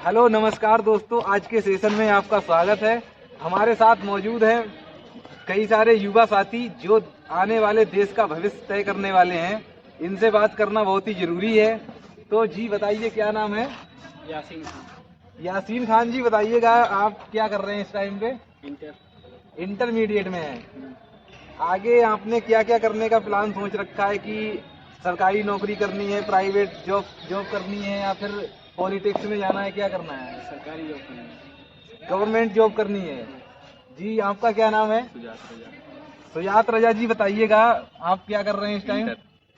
Hello नमस्कार दोस्तों, आज के सेशन में आपका स्वागत है। हमारे साथ मौजूद हैं कई सारे युवा साथी जो आने वाले देश का भविष्य तय करने वाले हैं। इनसे बात करना बहुत ही जरूरी है। तो जी बताइए, क्या नाम है? यासीन खान। यासीन खान जी, बताइएगा आप क्या कर रहे हैं इस टाइम पे? इंटरमीडिएट में हैं। आगे आपने क्या क्या करने का प्लान सोच रखा है कि सरकारी नौकरी करनी है, प्राइवेट जॉब जॉब करनी है, या फिर पॉलिटिक्स में जाना है? क्या करना है? सरकारी जॉब करनी है। गवर्नमेंट जॉब करनी है। जी आपका क्या नाम है? सुजात रजा जी, बताइएगा आप क्या कर रहे हैं इस टाइम?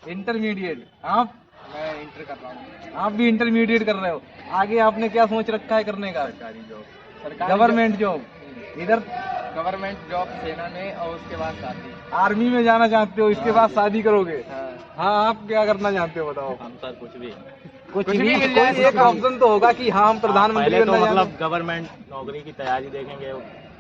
इंटरमीडिएट। आप? मैं इंटर कर रहा हूँ। आप भी इंटरमीडिएट कर रहे हो। आगे आपने क्या सोच रखा है करने का? सरकारी जॉब। Government job. इधर गवर्नमेंट जॉब सेना में, और उसके बाद शादी। आर्मी में जाना चाहते हो, इसके बाद शादी करोगे? हाँ। हाँ, आप क्या करना चाहते हो बताओ? हम सर कुछ भी कोई एक ऑप्शन तो होगा कि हाँ हम प्रधानमंत्री पहले तो बनना मतलब चाहते गवर्नमेंट नौकरी की तैयारी देखेंगे,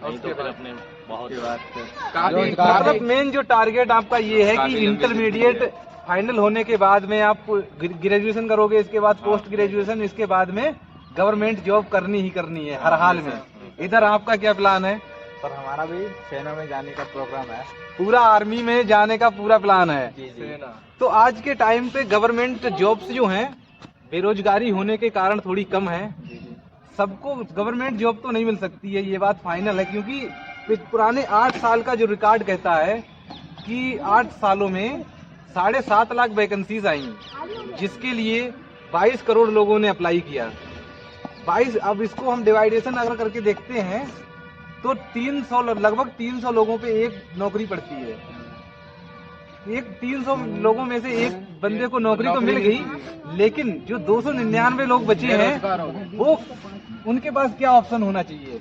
नहीं तो फिर अपने बहुत हैं। मतलब मेन जो टारगेट आपका ये है कि इंटरमीडिएट फाइनल होने के बाद में आप ग्रेजुएशन करोगे, इसके बाद पोस्ट ग्रेजुएशन, इसके बाद में गवर्नमेंट जॉब करनी ही करनी है हर हाल में। इधर आपका क्या प्लान है? सर हमारा भी सेना में जाने का प्रोग्राम है। पूरा आर्मी में जाने का पूरा प्लान है। सेना। तो आज के टाइम पे गवर्नमेंट जॉब्स जो हैं, बेरोजगारी होने के कारण थोड़ी कम है। सबको गवर्नमेंट जॉब तो नहीं मिल सकती है, ये बात फाइनल है, क्योंकि पुराने 8 साल का जो रिकॉर्ड कहता है कि 8 सालों में 7.5 लाख वैकेंसीज आई, जिसके लिए 22 करोड़ लोगों ने अप्लाई किया। 22, अब इसको हम डिवाइडेशन अगर करके देखते हैं तो 300 लगभग 300 लोगों पे एक नौकरी पड़ती है। एक 300 लोगों में से एक बंदे को नौकरी तो मिल गई, लेकिन जो 299 लोग बचे हैं, वो उनके पास क्या ऑप्शन होना चाहिए?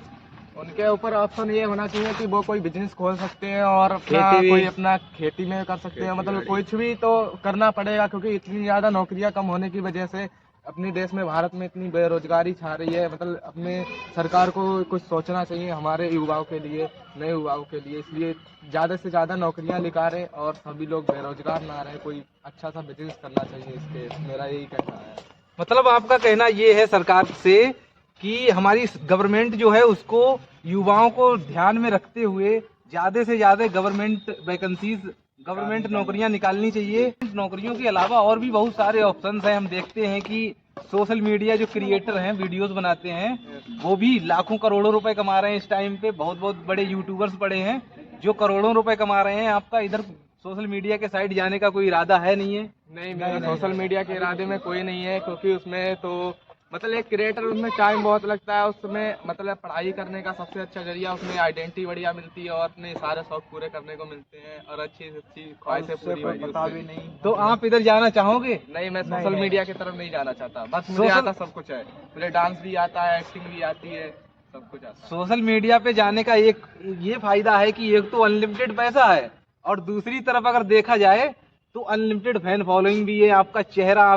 उनके ऊपर ऑप्शन ये होना चाहिए कि वो कोई बिजनेस खोल सकते हैं और अपना खेती में कर सकते हैं। मतलब कुछ भी तो करना पड़ेगा, क्योंकि इतनी ज्यादा नौकरियां कम होने की वजह से अपने देश में, भारत में इतनी बेरोजगारी छा रही है। मतलब अपने सरकार को कुछ सोचना चाहिए हमारे युवाओं के लिए, नए युवाओं के लिए। इसलिए ज्यादा से ज्यादा नौकरियां निकालें और सभी लोग बेरोजगार ना रहे। कोई अच्छा सा बिजनेस करना चाहिए इसके, मेरा यही कहना है। मतलब आपका कहना ये है सरकार से कि हमारी गवर्नमेंट जो है उसको युवाओं को ध्यान में रखते हुए ज्यादा से ज्यादा गवर्नमेंट वैकेंसीज, गवर्नमेंट नौकरियां निकालनी चाहिए। नौकरियों के अलावा और भी बहुत सारे ऑप्शंस हैं। हम देखते हैं कि सोशल मीडिया जो क्रिएटर हैं, वीडियोस बनाते हैं, वो भी लाखों करोड़ों रुपए कमा रहे हैं इस टाइम पे। बहुत बहुत बड़े यूट्यूबर्स बड़े हैं जो करोड़ों रुपए कमा रहे हैं। आपका इधर सोशल मीडिया के साइड जाने का कोई इरादा है? नहीं है? नहीं, मेरा सोशल मीडिया के इरादे में कोई नहीं है, क्योंकि उसमें तो मतलब एक क्रिएटर, उसमें टाइम बहुत लगता है। उसमें मतलब पढ़ाई करने का सबसे अच्छा जरिया, उसमें आइडेंटिटी बढ़िया मिलती है और अपने सारे शौक पूरे करने को मिलते हैं और अच्छी अच्छी ख्वाहिशें पूरी होती है। पता भी नहीं। तो आप इधर जाना चाहोगे? नहीं, मैं सोशल मीडिया की तरफ नहीं जाना चाहता। बस मुझे आता सब कुछ है, मुझे डांस भी आता है, एक्टिंग भी आती है, सब कुछ आता है। सोशल मीडिया पे जाने का एक ये फायदा है कि एक तो अनलिमिटेड पैसा है, और दूसरी तरफ अगर देखा जाए तो अनलिमिटेड फैन फॉलोइंग भी है। आपका चेहरा,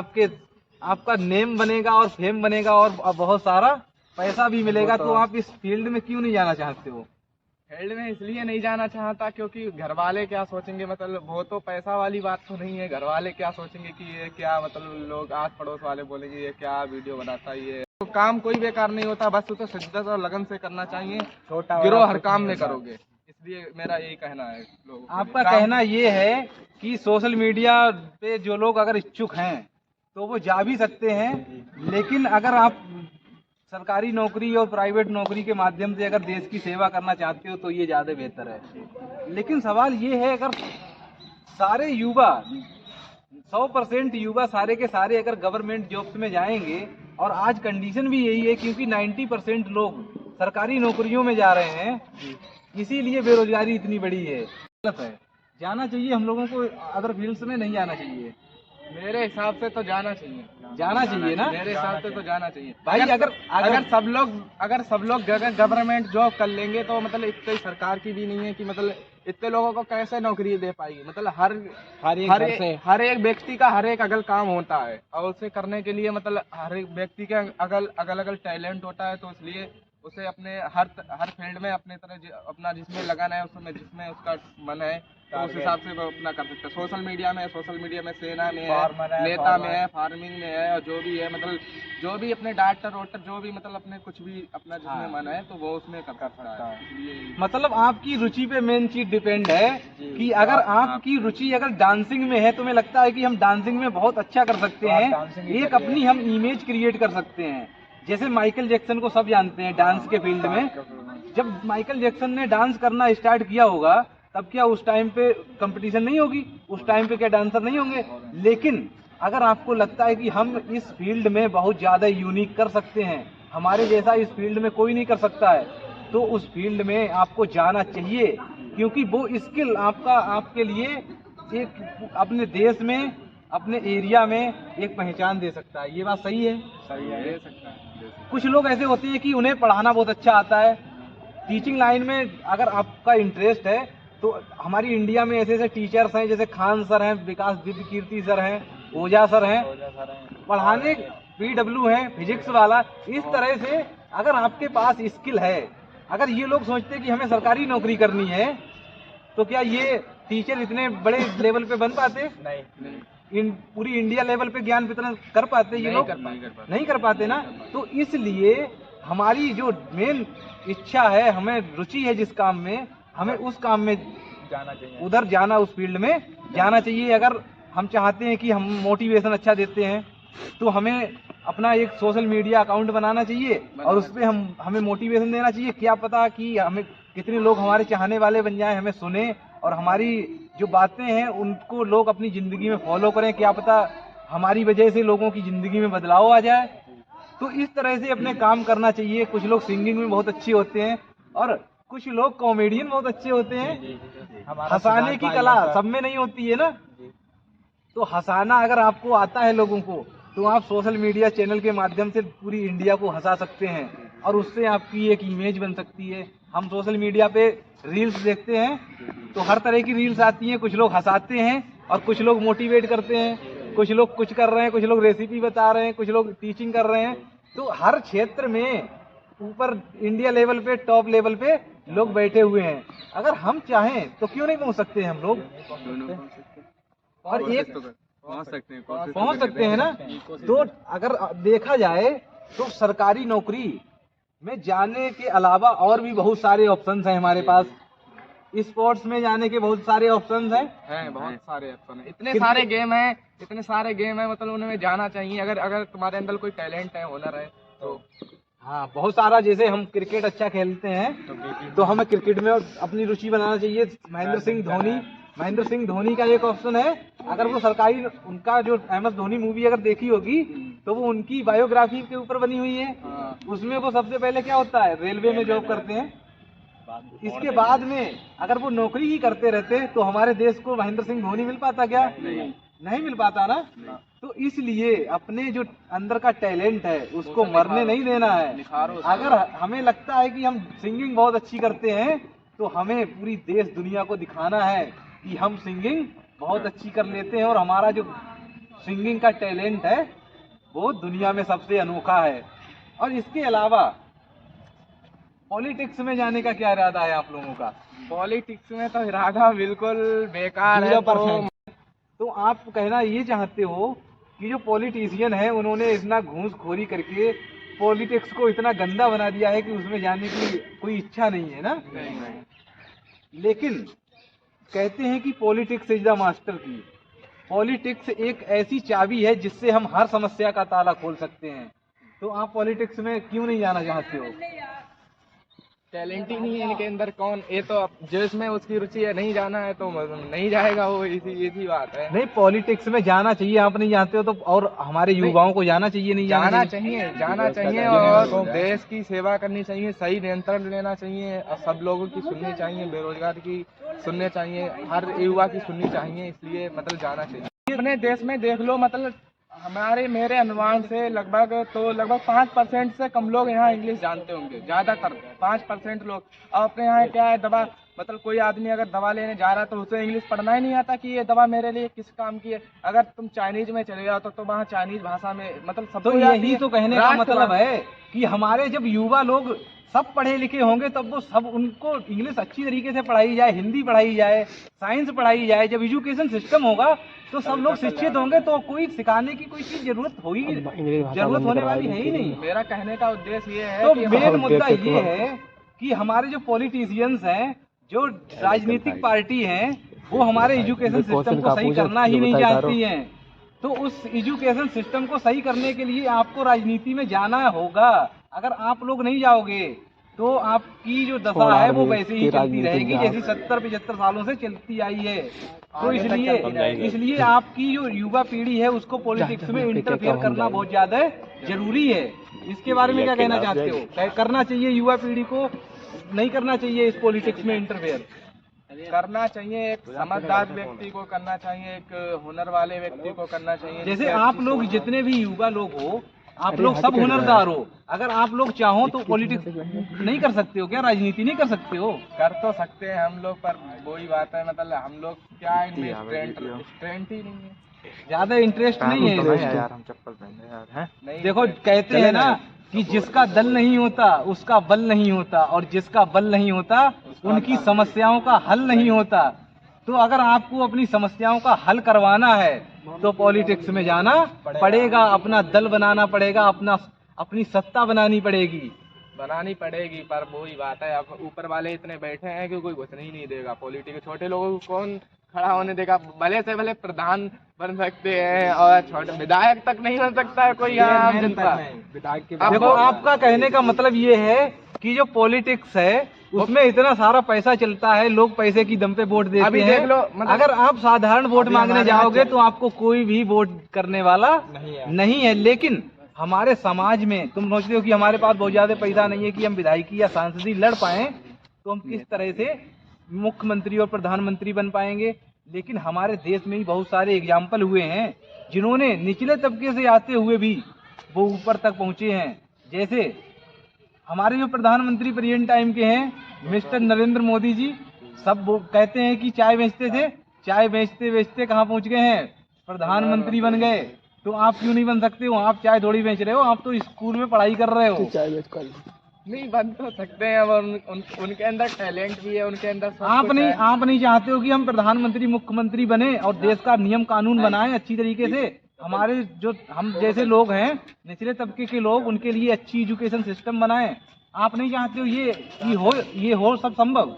आपका नेम बनेगा और फेम बनेगा, और बहुत सारा पैसा भी मिलेगा। तो आप इस फील्ड में क्यों नहीं जाना चाहते हो? फील्ड में इसलिए नहीं जाना चाहता क्योंकि घर वाले क्या सोचेंगे। मतलब वो तो पैसा वाली बात तो नहीं है, घर वाले क्या सोचेंगे कि ये क्या, मतलब लोग आस पड़ोस वाले बोलेंगे ये क्या वीडियो बनाता है। ये तो काम कोई बेकार नहीं होता, बस तो शिद्दत और लगन से करना चाहिए। गिरो हर काम में करोगे, इसलिए मेरा यही कहना है लोगों को। आपका कहना ये है कि सोशल मीडिया पे जो लोग अगर इच्छुक हैं तो वो जा भी सकते हैं, लेकिन अगर आप सरकारी नौकरी और प्राइवेट नौकरी के माध्यम से अगर देश की सेवा करना चाहते हो तो ये ज्यादा बेहतर है। लेकिन सवाल ये है, अगर सारे युवा 100% युवा सारे के सारे अगर गवर्नमेंट जॉब्स में जाएंगे, और आज कंडीशन भी यही है क्योंकि 90% लोग सरकारी नौकरियों में जा रहे हैं, इसीलिए बेरोजगारी इतनी बड़ी है। गलत है, जाना चाहिए हम लोगों को, अदर फील्ड्स में नहीं जाना चाहिए। मेरे हिसाब से तो जाना चाहिए, जाना चाहिए ना? मेरे हिसाब से तो जाना चाहिए भाई। अगर सब लोग गवर्नमेंट जॉब कर लेंगे तो मतलब इतनी सरकार की भी नहीं है कि मतलब इतने लोगों को कैसे नौकरी दे पाएगी। मतलब हर एक व्यक्ति का हर एक अगल काम होता है, और उसे करने के लिए मतलब हर एक व्यक्ति के अगल अलग टैलेंट होता है। तो इसलिए उसे अपने हर फील्ड में अपने तरह अपना जिसमें लगाना है, उसमें जिसमें उसका मन है तो उस हिसाब से वो अपना कर सकता है। सोशल मीडिया में सेना में है, नेता में है, फार्मिंग में है, और जो भी है मतलब जो भी अपने डॉक्टर वोक्टर जो भी मतलब अपने कुछ भी अपना जिसमें मन है तो वो उसमें कर सकता है। इसलिए मतलब आपकी रुचि पे मेन चीज डिपेंड है कि अगर आपकी रुचि अगर डांसिंग में है तो मुझे लगता है कि हम डांसिंग में बहुत अच्छा कर सकते हैं, एक अपनी हम इमेज क्रिएट कर सकते हैं। जैसे माइकल जैक्सन को सब जानते हैं डांस के फील्ड में, जब माइकल जैक्सन ने डांस करना स्टार्ट किया होगा तब क्या उस टाइम पे कंपटीशन नहीं होगी, उस टाइम पे क्या डांसर नहीं होंगे। लेकिन अगर आपको लगता है कि हम इस फील्ड में बहुत ज्यादा यूनिक कर सकते हैं, हमारे जैसा इस फील्ड में कोई नहीं कर सकता है, तो उस फील्ड में आपको जाना चाहिए, क्योंकि वो स्किल आपके लिए एक अपने देश में अपने एरिया में एक पहचान दे सकता है। ये बात सही है? दे सकता है। कुछ लोग ऐसे होते हैं कि उन्हें पढ़ाना बहुत अच्छा आता है, टीचिंग लाइन में अगर आपका इंटरेस्ट है तो हमारी इंडिया में ऐसे ऐसे टीचर्स हैं, जैसे खान सर हैं, विकास दिव्य कीर्ति सर हैं, ओझा सर हैं, पढ़ाने PW हैं फिजिक्स वाला। इस तरह से अगर आपके पास स्किल है, अगर ये लोग सोचते हैं कि हमें सरकारी नौकरी करनी है तो क्या ये टीचर इतने बड़े लेवल पे बन पाते? नहीं। पूरी इंडिया लेवल पे ज्ञान वितरण कर पाते ये लोग? नहीं कर पाते ना। तो इसलिए हमारी जो मेन इच्छा है, हमें रुचि है जिस काम में, हमें उस काम में जाना चाहिए, उधर जाना, उस फील्ड में जाना चाहिए। अगर हम चाहते हैं कि हम मोटिवेशन अच्छा देते हैं तो हमें अपना एक सोशल मीडिया अकाउंट बनाना चाहिए और उस पर हमें मोटिवेशन देना चाहिए। क्या पता कि हमें कितने लोग हमारे चाहने वाले बन जाएं, हमें सुने और हमारी जो बातें हैं उनको लोग अपनी जिंदगी में फॉलो करें। क्या पता हमारी वजह से लोगों की जिंदगी में बदलाव आ जाए। तो इस तरह से अपने काम करना चाहिए। कुछ लोग सिंगिंग में बहुत अच्छे होते हैं और कुछ लोग कॉमेडियन बहुत अच्छे होते हैं। हंसाने की कला सब में नहीं होती है ना, तो हंसाना अगर आपको आता है लोगों को तो आप सोशल मीडिया चैनल के माध्यम से पूरी इंडिया को हंसा सकते हैं और उससे आपकी एक इमेज बन सकती है। हम सोशल मीडिया पे रील्स देखते हैं तो हर तरह की रील्स आती हैं, कुछ लोग हंसाते हैं और कुछ लोग मोटिवेट करते हैं, कुछ लोग कुछ कर रहे हैं, कुछ लोग रेसिपी बता रहे हैं, कुछ लोग टीचिंग कर रहे हैं। तो हर क्षेत्र में ऊपर इंडिया लेवल पे टॉप लेवल पे लोग बैठे हुए हैं। अगर हम चाहें तो क्यों नहीं पहुंच सकते हैं हम लोग? और एक पहुंच सकते हैं ना। तो अगर देखा जाए तो सरकारी नौकरी में जाने के अलावा और भी बहुत सारे ऑप्शंस हैं हमारे पास। स्पोर्ट्स में जाने के बहुत सारे ऑप्शंस हैं, बहुत सारे ऑप्शन हैं, इतने सारे गेम है मतलब उनमें जाना चाहिए। अगर तुम्हारे अंदर कोई टैलेंट है, हुनर है तो हाँ बहुत सारा। जैसे हम क्रिकेट अच्छा खेलते हैं तो हमें क्रिकेट में अपनी रुचि बनाना चाहिए। महेंद्र सिंह धोनी का एक ऑप्शन है। अगर वो सरकारी, उनका जो MS धोनी मूवी अगर देखी होगी तो वो उनकी बायोग्राफी के ऊपर बनी हुई है। उसमें वो सबसे पहले क्या होता है, रेलवे में जॉब करते हैं। इसके बाद में अगर वो नौकरी ही करते रहते तो हमारे देश को महेंद्र सिंह धोनी मिल पाता क्या? नहीं मिल पाता ना। तो इसलिए अपने जो अंदर का टैलेंट है उसको मरने नहीं देना है। अगर हमें लगता है कि हम सिंगिंग बहुत अच्छी करते हैं तो हमें पूरी देश दुनिया को दिखाना है कि हम सिंगिंग बहुत अच्छी कर लेते हैं और हमारा जो सिंगिंग का टैलेंट है वो दुनिया में सबसे अनोखा है। और इसके अलावा पॉलिटिक्स में जाने का क्या इरादा है आप लोगों का? पॉलिटिक्स में तो इरादा बिल्कुल बेकार है। तो आप कहना ये चाहते हो कि जो पॉलिटिशियन है उन्होंने इतना घूसखोरी करके पॉलिटिक्स को इतना गंदा बना दिया है कि उसमें जाने की कोई इच्छा नहीं है ना? नहीं। लेकिन कहते हैं कि पॉलिटिक्स इज द मास्टर की। पॉलिटिक्स एक ऐसी चाबी है जिससे हम हर समस्या का ताला खोल सकते हैं। तो आप पॉलिटिक्स में क्यों नहीं जाना चाहते हो? टैलेंट ही नहीं है इनके अंदर। कौन ये तो जिसमें उसकी रुचि है, नहीं जाना है तो नहीं जाएगा वो, इसी बात है। नहीं, पॉलिटिक्स में जाना चाहिए। आप नहीं जानते हो तो और हमारे युवाओं को जाना चाहिए? नहीं जाना चाहिए और देश की सेवा करनी चाहिए, सही नियंत्रण लेना चाहिए और सब लोगों की सुननी चाहिए, बेरोजगार की सुननी चाहिए, हर युवा की सुननी चाहिए। इसलिए मतलब जाना चाहिए। अपने देश में देख लो, मतलब मेरे अनुमान से लगभग 5% से कम लोग यहाँ इंग्लिश जानते होंगे, ज्यादातर 5% लोग। और अपने यहाँ क्या है, दवा मतलब कोई आदमी अगर दवा लेने जा रहा है तो उसे इंग्लिश पढ़ना ही नहीं आता कि ये दवा मेरे लिए किस काम की है। अगर तुम चाइनीज में चले जाओ तो वहाँ चाइनीज भाषा में मतलब सब। तो यही तो कहने का मतलब है कि हमारे जब युवा लोग सब पढ़े लिखे होंगे तब वो सब उनको इंग्लिश अच्छी तरीके से पढ़ाई जाए, हिंदी पढ़ाई जाए, साइंस पढ़ाई जाए। जब एजुकेशन सिस्टम होगा तो सब लोग शिक्षित होंगे, तो कोई सिखाने की कोई चीज जरूरत होगी, जरूरत होने वाली है ही नहीं। मेरा कहने का उद्देश्य ये है तो कि मेन मुद्दा ये है कि हमारे जो पॉलिटिशियंस हैं, जो राजनीतिक पार्टी हैं, वो हमारे एजुकेशन सिस्टम को सही करना ही नहीं चाहती हैं। तो उस एजुकेशन सिस्टम को सही करने के लिए आपको राजनीति में जाना होगा। अगर आप लोग नहीं जाओगे तो आपकी जो दशा है वो वैसे ही चलती रहेगी जैसी 70-75 सालों से चलती आई है। तो इसलिए आपकी जो युवा पीढ़ी है उसको पॉलिटिक्स में इंटरफेयर करना बहुत ज्यादा जरूरी है। इसके बारे में क्या कहना चाहते हो? करना चाहिए युवा पीढ़ी को, नहीं करना चाहिए इस पॉलिटिक्स में इंटरफेयर? करना चाहिए, एक समझदार व्यक्ति को करना चाहिए, एक हुनर वाले व्यक्ति को करना चाहिए। जैसे आप लोग जितने भी युवा लोग हो, आप लोग सब हुनरदार हो, अगर आप लोग चाहो तो पॉलिटिक्स नहीं कर सकते हो क्या? राजनीति नहीं कर सकते हो? कर तो सकते हैं हम लोग, पर वही बात है, मतलब हम लोग क्या इनमें स्ट्रेंथ ही नहीं है, ज्यादा इंटरेस्ट नहीं है यार। हम चप्पल पहने यार हैं। देखो कहते हैं ना कि जिसका दल नहीं होता उसका बल नहीं होता, और जिसका बल नहीं होता उनकी समस्याओं का हल नहीं होता। तो अगर आपको अपनी समस्याओं का हल करवाना है तो पॉलिटिक्स में जाना पड़ेगा, अपना दल बनाना पड़ेगा, अपनी सत्ता बनानी पड़ेगी। पर वही बात है, अब ऊपर वाले इतने बैठे हैं कि कोई घुसने ही नहीं देगा पॉलिटिक्स। छोटे लोगों को कौन खड़ा होने देगा? भले से भले प्रधान बन सकते हैं और छोटे विधायक तक नहीं बन सकता है कोई आम जनता। देखो आपका कहने का मतलब ये है कि जो पॉलिटिक्स है उसमें इतना सारा पैसा चलता है, लोग पैसे की दम पे वोट देते अभी हैं। देख लो, अगर आप साधारण वोट मांगने जाओगे तो आपको कोई भी वोट करने वाला नहीं है। लेकिन हमारे समाज में तुम सोचते हो कि हमारे पास बहुत ज्यादा पैसा नहीं है कि हम विधायकी या सांसदी लड़ पाए, तो हम किस तरह से मुख्यमंत्री और प्रधानमंत्री बन पाएंगे? लेकिन हमारे देश में ही बहुत सारे एग्जाम्पल हुए हैं जिन्होंने निचले तबके से आते हुए भी वो ऊपर तक पहुंचे हैं। जैसे हमारे जो प्रधानमंत्री प्रेजेंट टाइम के हैं मिस्टर नरेंद्र मोदी जी, सब वो कहते हैं कि चाय बेचते थे, चाय बेचते बेचते कहाँ पहुंच गए हैं? प्रधानमंत्री बन गए। तो आप क्यों नहीं बन सकते हो? आप चाय थोड़ी बेच रहे हो, आप तो स्कूल में पढ़ाई कर रहे हो। नहीं बन तो सकते हैं, उनके अंदर टैलेंट भी है, उनके अंदर सब आप कुछ नहीं है। आप नहीं चाहते हो कि हम प्रधानमंत्री मुख्यमंत्री बने और देश का नियम कानून बनाएं अच्छी तरीके से? हमारे जो हम जैसे लोग हैं निचले तबके के लोग, उनके लिए अच्छी एजुकेशन सिस्टम बनाएं। आप नहीं चाहते हो ये हो सब संभव?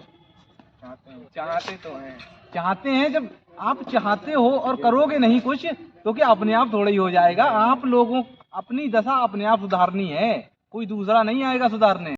चाहते तो हैं। चाहते हैं। जब आप चाहते हो और करोगे नहीं कुछ तो क्या अपने आप थोड़ा ही हो जाएगा? आप लोगों अपनी दशा अपने आप सुधारनी है, कोई दूसरा नहीं आएगा सुधारने।